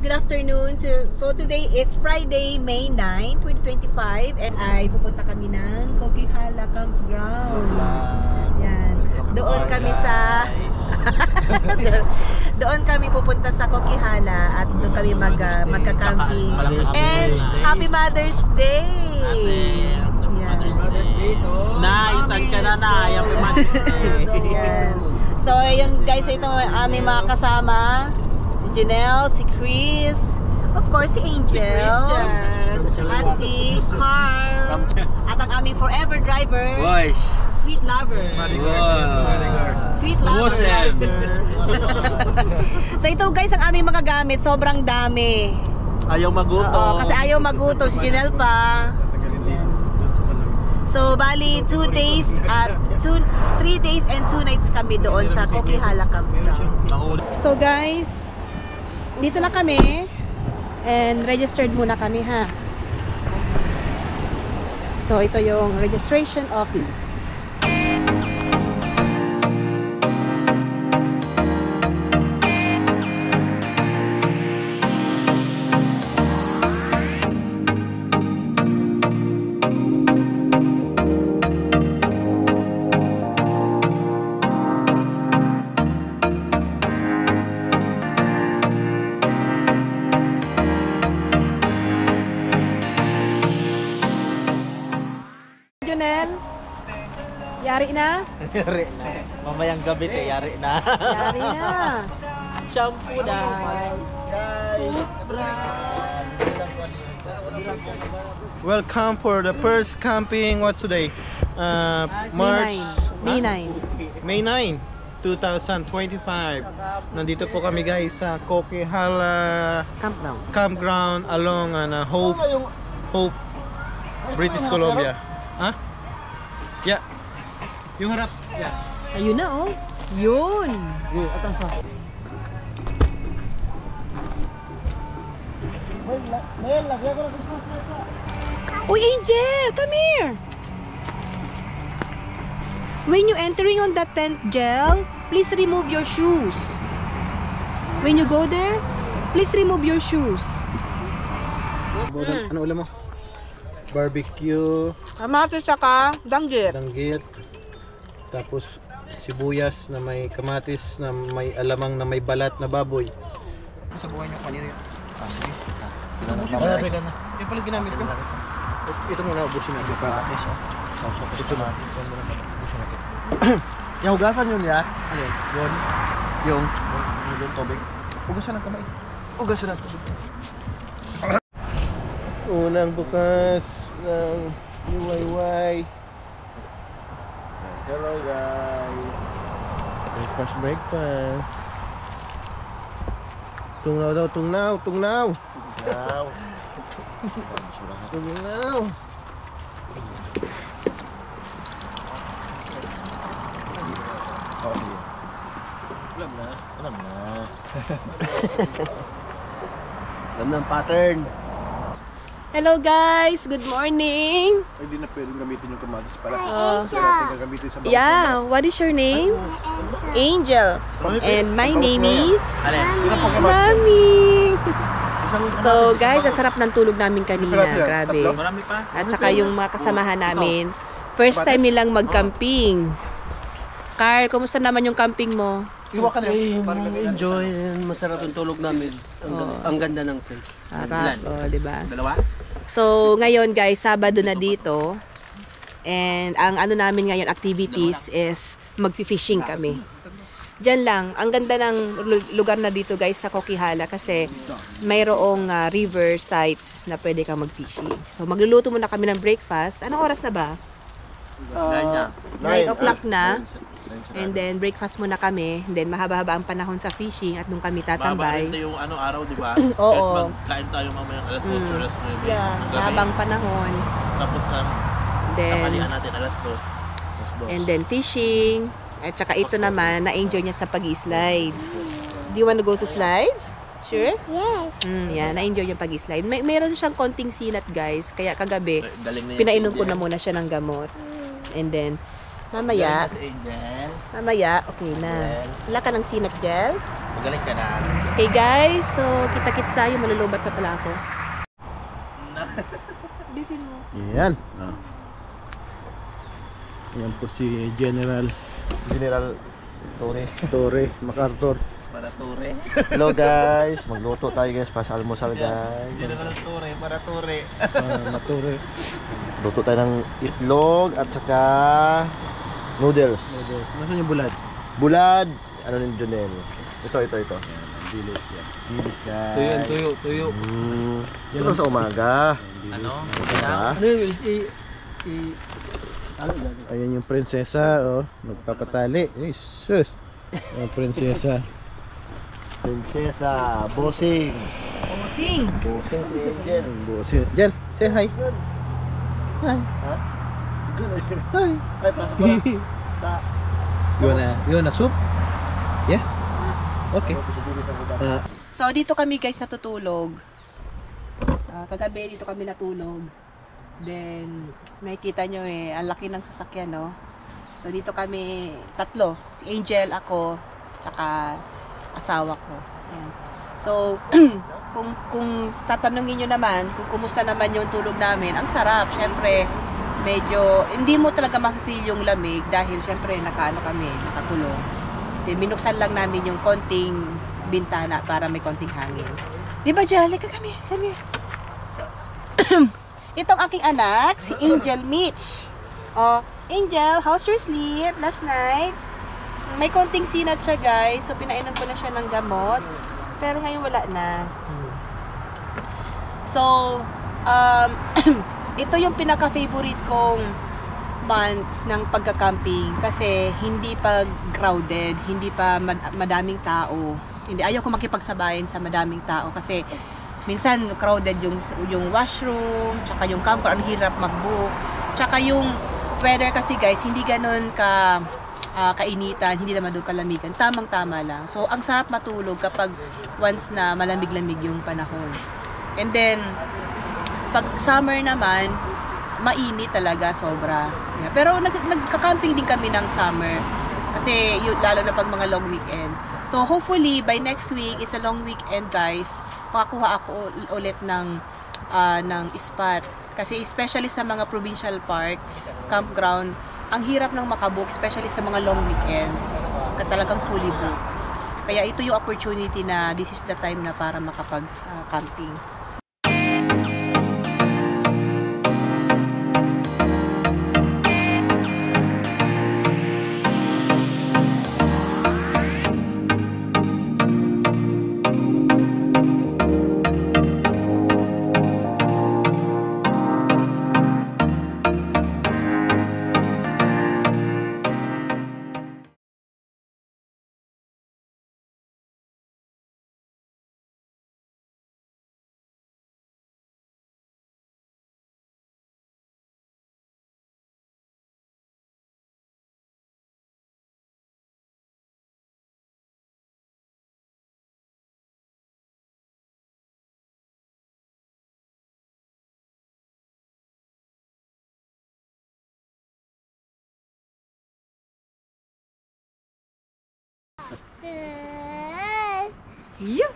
good afternoon. So today is Friday, May 9, 2025 and ay pupunta kami ng Coquihalla Campground. Yan. Doon kami sa doon kami pupunta sa Coquihalla at doon kami magka-camping. And Happy Mother's Day. Mother's Day. Nice, ang ka na Happy Mother's Day. Yan. So yun guys, ito aming mga kasama. Si Janelle, si Chris, of course si Angel, at si Carl, at ang aming forever driver, Sweet Lover. Sweet Lover. So ito guys, ang aming mga gamit, sobrang dami. Ayaw magutom. Kasi ayaw magutom si Janelle pa. So bali 3 days and 2 nights kami doon sa Coquihalla Campground. So guys, dito na kami and registered muna kami ha. So ito yung registration office. Junel, yari na? Yari na. Mamayang gabi yari na. Yari na. Shampoo na. Welcome for the first camping. What's today? March May 9. May 9, 2025. Nandito po kami guys sa Coquihalla Campground along Hope, British Columbia. Ha? Yeah. Yung harap. Yeah. Ayun na oh. Yun. Atang pa. Uy, Angel, come here. When you entering on that tent, Gel, please remove your shoes. When you go there, please remove your shoes. Ano ulam mo? Barbecue, Kamatis saka danggit. tapos sibuyas na may kamatis na may alamang na may balat na baboy. Sa buhay niyo kanina yun? Sige. Yung pala ginamit ko. Ito muna ubusin natin para ito na. Yung hugasan yun ya? Ano yun? Yung tubig. Ugasan ng kamay. Ugasan ng tubig. Unang bukas ng UYY. Hello guys. Breakfast. Tungnaw daw, tungnaw. Wow. Tungnaw. Alam na. Alam ng pattern. Hello guys, good morning. Ay, di na pwedeng gamitin yung kamatis pala. Gamitin sa Yeah, what is your name? Angel. And my name is Mami. So guys, ang sarap ng tulog namin kanina. Grabe. Marami pa. At saka yung mga kasamahan namin, first time nilang mag-camping. Carl, kumusta naman yung camping mo? Enjoy and masarap ang tulog namin. Ang ganda ng place. Harap, diba? Dalawa? So, ngayon guys, Sabado na dito. And ang ano namin ngayon activities is mag-fishing kami. Diyan lang, ang ganda ng lugar na dito guys sa Coquihalla kasi mayroong river sites na pwede kang mag-fishing. So, magluluto muna kami ng breakfast. Anong oras na ba? 9 o'clock na. And then breakfast muna kami. And then mahaba-haba ang panahon sa fishing at nung kami tatambay. Mababalita yung araw, di ba? Oo. Magkain tayo mamaya alas 8, alas 9. Yeah, mahabang panahon. Tapos Then, tanghalian natin alas 2. and then fishing. At saka ito naman, na-enjoy niya sa pag-slides. Do you want to go to slides? Sure? Yes. Yan, na-enjoy yung pag-slide. Meron siyang konting sinat guys. Kaya kagabi, pinainom ko na muna siya ng gamot. And then, mamaya, okay na. Wala ka ng sinat gel? Magaling ka na. Okay guys, so kita-kits tayo. Malulubat pa pala ako. Bitin mo. Yan. Yan po si General Torre MacArthur. Para Tore. Hello guys, magluto tayo guys para sa almusal guys. General Tore, para Tore. Mature. Luto tayo ng itlog at saka noodles. Nasaan yung bulad? Bulad, ano rin Junel? Ito. Dilis yan. Dilis guys. Tuyo. Yan lang sa umaga. Ano? Diba? Ano yun? Ayan yung prinsesa, oh. Nagpapatali. Jesus. Yung prinsesa. Prinsesa, bossing. Bossing! Bossing si Angel. Bossing. Angel, say hi. Hi. Ha? Hi. Ay, pasok pa. Sa... You wanna soup? Yes? Okay. So dito kami guys natutulog. Kagabi dito kami natulog. Then makikita nyo ang laki ng sasakyan, no? So dito kami tatlo, si Angel, ako, tsaka asawa ko. Ayan. So kung tatanungin nyo naman kung kumusta naman yung tulog namin, ang sarap. Syempre medyo hindi mo talaga ma-feel yung lamig dahil syempre nakakulong. Then binuksan lang namin yung konting bintana para may konting hangin. Di ba, Jale? Come here. So, itong aking anak, si Angel Mitch. Oh, Angel, how's your sleep last night? May konting sinat siya, guys. So, pinainom ko na siya ng gamot. Pero ngayon wala na. So, ito yung pinaka-favorite kong month ng pagka-camping kasi hindi pa crowded, hindi pa madaming tao. Ayaw ko makipagsabayan sa madaming tao kasi minsan crowded yung washroom, tsaka yung camper, ang hirap mag-book. Tsaka yung weather kasi guys, hindi ganun kainitan, hindi naman doon kalamigan. Tamang-tama lang. So, ang sarap matulog kapag once na malamig-lamig yung panahon. And then, pag summer naman, mainit talaga, sobra. Yeah. Pero nagka-camping din kami ng summer. Kasi lalo na pag mga long weekend. So, hopefully, by next week, it's a long weekend, guys. Makakuha ako ulit ng spot. Kasi especially sa mga provincial park, campground, ang hirap nang makabook, especially sa mga long weekend. Talagang fully booked. Kaya ito yung opportunity na this is the time na para makapag-camping. Yeah.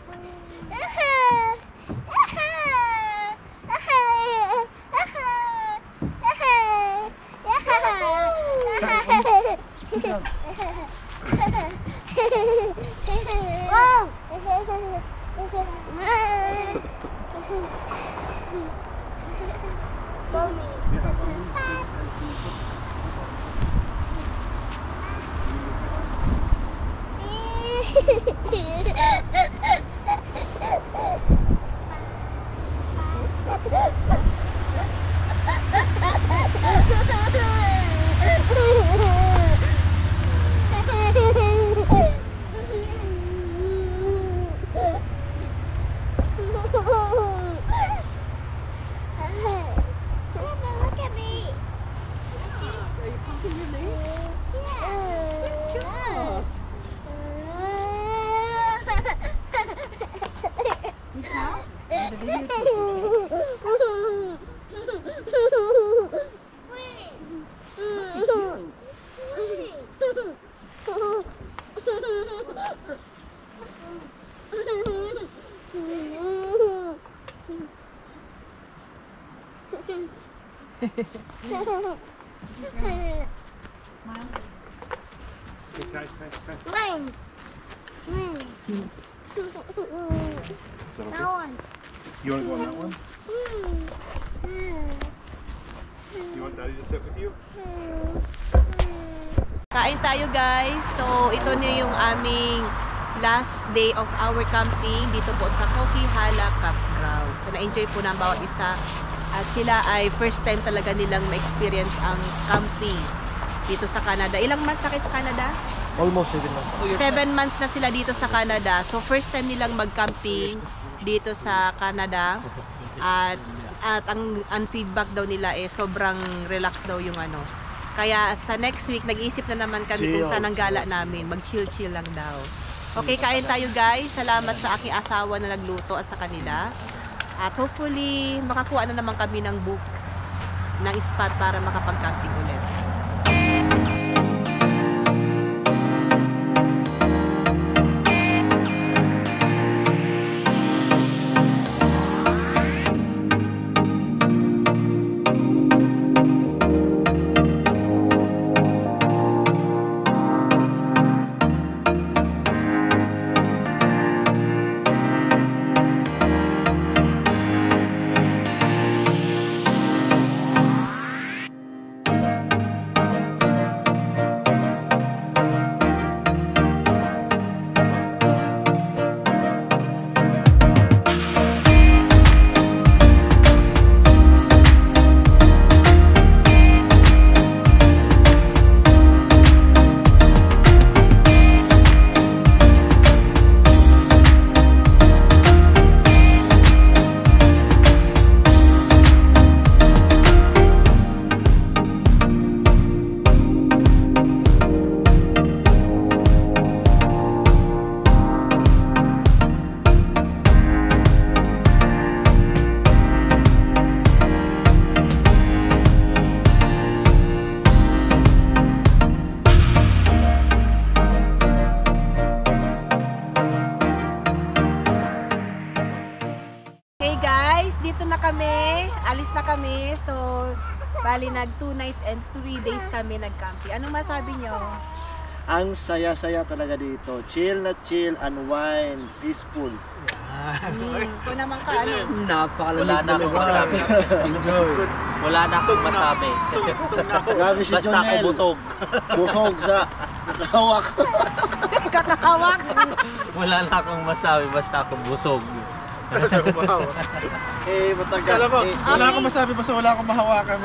Mine. Is that okay? That one. You want to go on that one? You want Daddy to sit with you? Kain tayo guys. So ito na yung aming last day of our camping dito po sa Coquihalla Campground. So na-enjoy po ng bawat isa. At sila ay first time talaga nilang ma-experience ang camping dito sa Canada. Ilang months na kayo sa Canada? Almost 7 months. 7 months na sila dito sa Canada. So first time nilang mag-camping dito sa Canada. At ang feedback daw nila sobrang relax daw yung ano. Kaya sa next week nag-iisip na naman kami kung saan ang gala namin. Mag-chill-chill lang daw. Okay, kain tayo guys. Salamat sa aking asawa na nagluto at sa kanila. At hopefully makakuha na naman kami ng book ng spot para makapag-camping ulit. Dito na kami, alis na kami. So, bali nag 2 nights and 3 days kami nag-camping. Anong masabi nyo? Ang saya-saya talaga dito. Chill na chill, unwind, peaceful. Kung naman ka, ano? Napakalamig. Wala na akong masabi. Enjoy. Wala na akong masabi. Grabe si Basta ako Jonel. busog. Busog sa nakahawak. Kakahawak! Wala na akong masabi. Basta ako busog. Matagal. Alam mo, wala akong masabi basta wala akong mahawakan.